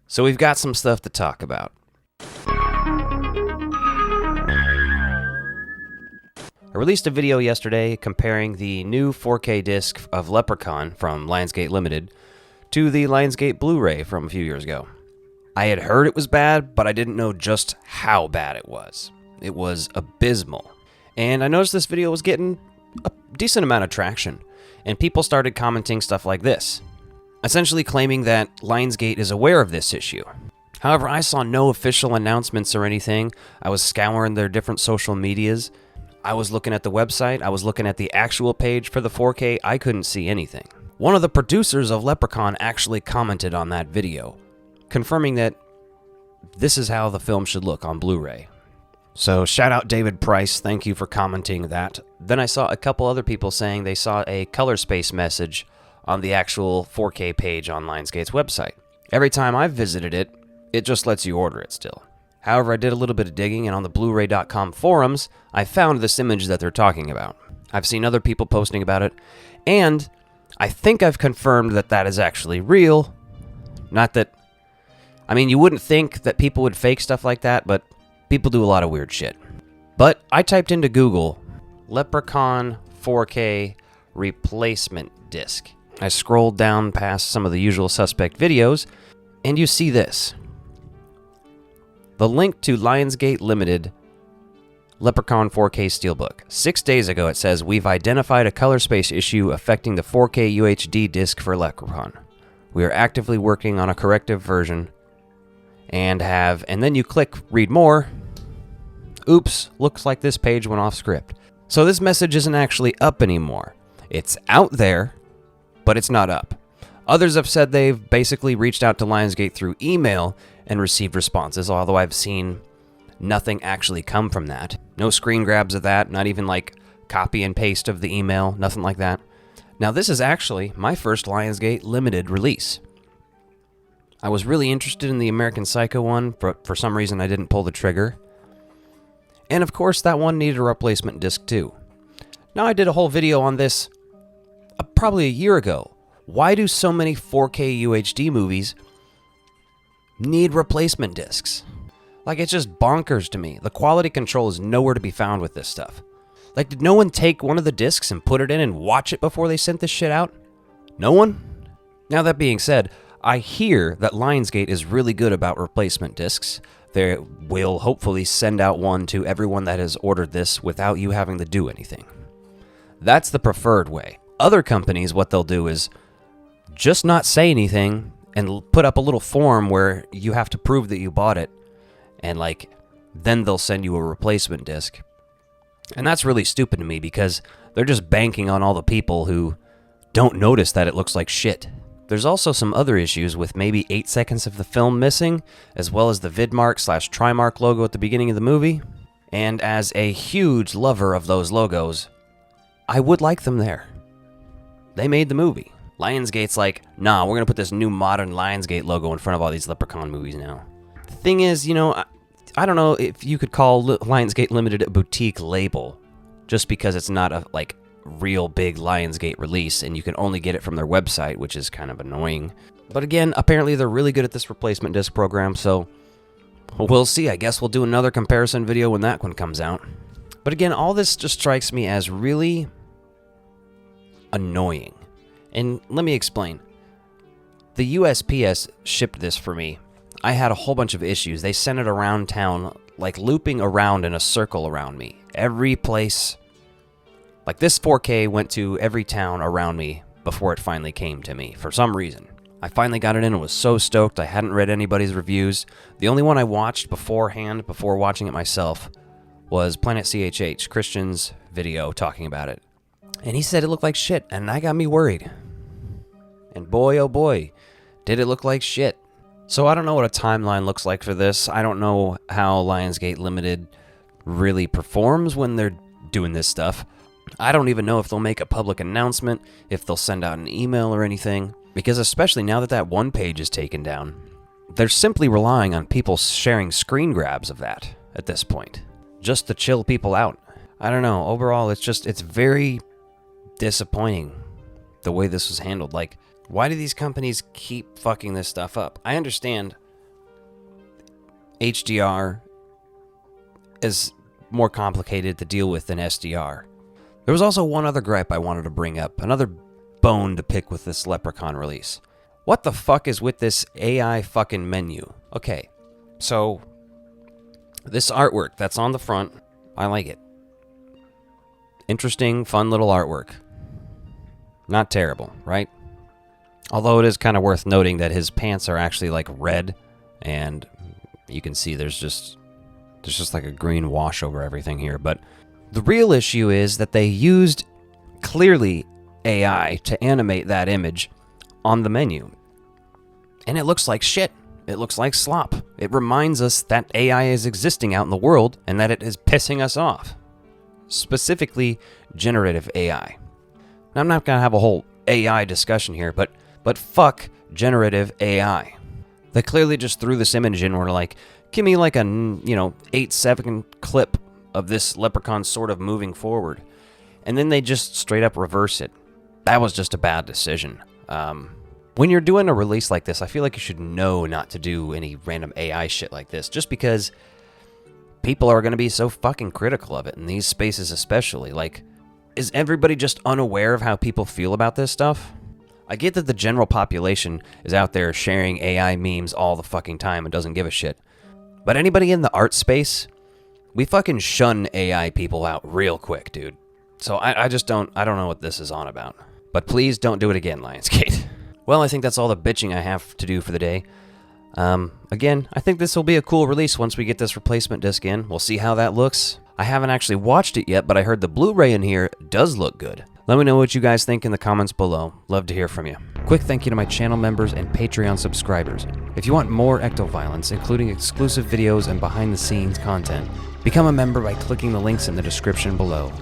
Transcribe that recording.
So we've got some stuff to talk about. I released a video yesterday comparing the new 4K disc of Leprechaun from Lionsgate Limited to the Lionsgate Blu-ray from a few years ago. I had heard it was bad, but I didn't know just how bad it was. It was abysmal. And I noticed this video was getting a decent amount of traction, and people started commenting stuff like this, essentially claiming that Lionsgate is aware of this issue. However, I saw no official announcements or anything. I was scouring their different social medias. I was looking at the website. I was looking at the actual page for the 4K. I couldn't see anything. One of the producers of Leprechaun actually commented on that video, confirming that this is how the film should look on Blu-ray. So shout out David Price, thank you for commenting that. Then I saw a couple other people saying they saw a color space message on the actual 4K page on Lionsgate's website. Every time I've visited it, it just lets you order it still. However, I did a little bit of digging, and on the Blu-ray.com forums, I found this image that they're talking about. I've seen other people posting about it, and I think I've confirmed that that is actually real. Not that... I mean, you wouldn't think that people would fake stuff like that, but people do a lot of weird shit. But I typed into Google, Leprechaun 4K replacement disc. I scrolled down past some of the usual suspect videos, and you see this. The link to Lionsgate Limited Leprechaun 4K Steelbook. 6 days ago it says, we've identified a color space issue affecting the 4K UHD disc for Leprechaun. We are actively working on a corrective version and then you click read more. Oops, looks like this page went off script. So this message isn't actually up anymore. It's out there, but it's not up. Others have said they've basically reached out to Lionsgate through email and received responses, although I've seen nothing actually come from that. No screen grabs of that, not even like copy and paste of the email, nothing like that. Now this is actually my first Lionsgate Limited release. I was really interested in the American Psycho one, but for some reason I didn't pull the trigger. And of course that one needed a replacement disc too. Now I did a whole video on this probably a year ago. Why do so many 4K UHD movies need replacement discs? Like, it's just bonkers to me. The quality control is nowhere to be found with this stuff. Like, did no one take one of the discs and put it in and watch it before they sent this shit out? No one? Now that being said, I hear that Lionsgate is really good about replacement discs. They will hopefully send out one to everyone that has ordered this without you having to do anything. That's the preferred way. Other companies, what they'll do is just not say anything and put up a little form where you have to prove that you bought it, and then they'll send you a replacement disc. And that's really stupid to me because they're just banking on all the people who don't notice that it looks like shit. There's also some other issues with maybe 8 seconds of the film missing, as well as the vidmark/Trimark logo at the beginning of the movie. And as a huge lover of those logos, I would like them there. They made the movie. Lionsgate's like, nah, we're going to put this new modern Lionsgate logo in front of all these Leprechaun movies now. The thing is, I don't know if you could call Lionsgate Limited a boutique label, just because it's not a, real big Lionsgate release, and you can only get it from their website, which is kind of annoying. But again, apparently they're really good at this replacement disc program, so we'll see. I guess we'll do another comparison video when that one comes out. But again, all this just strikes me as really annoying. And let me explain. The USPS shipped this for me. I had a whole bunch of issues. They sent it around town, looping around in a circle around me. Every place. This 4K went to every town around me before it finally came to me, for some reason. I finally got it in and was so stoked. I hadn't read anybody's reviews. The only one I watched beforehand, before watching it myself, was Planet CHH, Christian's video talking about it. And he said it looked like shit, and that got me worried. And boy, oh boy, did it look like shit. So I don't know what a timeline looks like for this. I don't know how Lionsgate Limited really performs when they're doing this stuff. I don't even know if they'll make a public announcement, if they'll send out an email or anything, because especially now that that one page is taken down, they're simply relying on people sharing screen grabs of that at this point, just to chill people out. I don't know. Overall, it's very disappointing the way this was handled. Why do these companies keep fucking this stuff up? I understand HDR is more complicated to deal with than SDR. There was also one other gripe I wanted to bring up, another bone to pick with this Leprechaun release. What the fuck is with this AI fucking menu? Okay, so this artwork that's on the front, I like it. Interesting, fun little artwork. Not terrible, right? Although it is kind of worth noting that his pants are actually like red, and you can see there's just like a green wash over everything here. But the real issue is that they used clearly AI to animate that image on the menu. And it looks like shit. It looks like slop. It reminds us that AI is existing out in the world and that it is pissing us off. Specifically, generative AI. Now, I'm not going to have a whole AI discussion here, but fuck generative AI. They clearly just threw this image in and were like, give me like a, 8-second clip of this leprechaun sort of moving forward. And then they just straight up reverse it. That was just a bad decision. When you're doing a release like this, I feel like you should know not to do any random AI shit like this, just because people are going to be so fucking critical of it, in these spaces especially. Like, is everybody just unaware of how people feel about this stuff? I get that the general population is out there sharing AI memes all the fucking time and doesn't give a shit. But anybody in the art space, we fucking shun AI people out real quick, dude. So I don't know what this is on about. But please don't do it again, Lionsgate. Well, I think that's all the bitching I have to do for the day. Again, I think this will be a cool release once we get this replacement disc in. We'll see how that looks. I haven't actually watched it yet, but I heard the Blu-ray in here does look good. Let me know what you guys think in the comments below. Love to hear from you. Quick thank you to my channel members and Patreon subscribers. If you want more ectoviolence, including exclusive videos and behind-the-scenes content, become a member by clicking the links in the description below.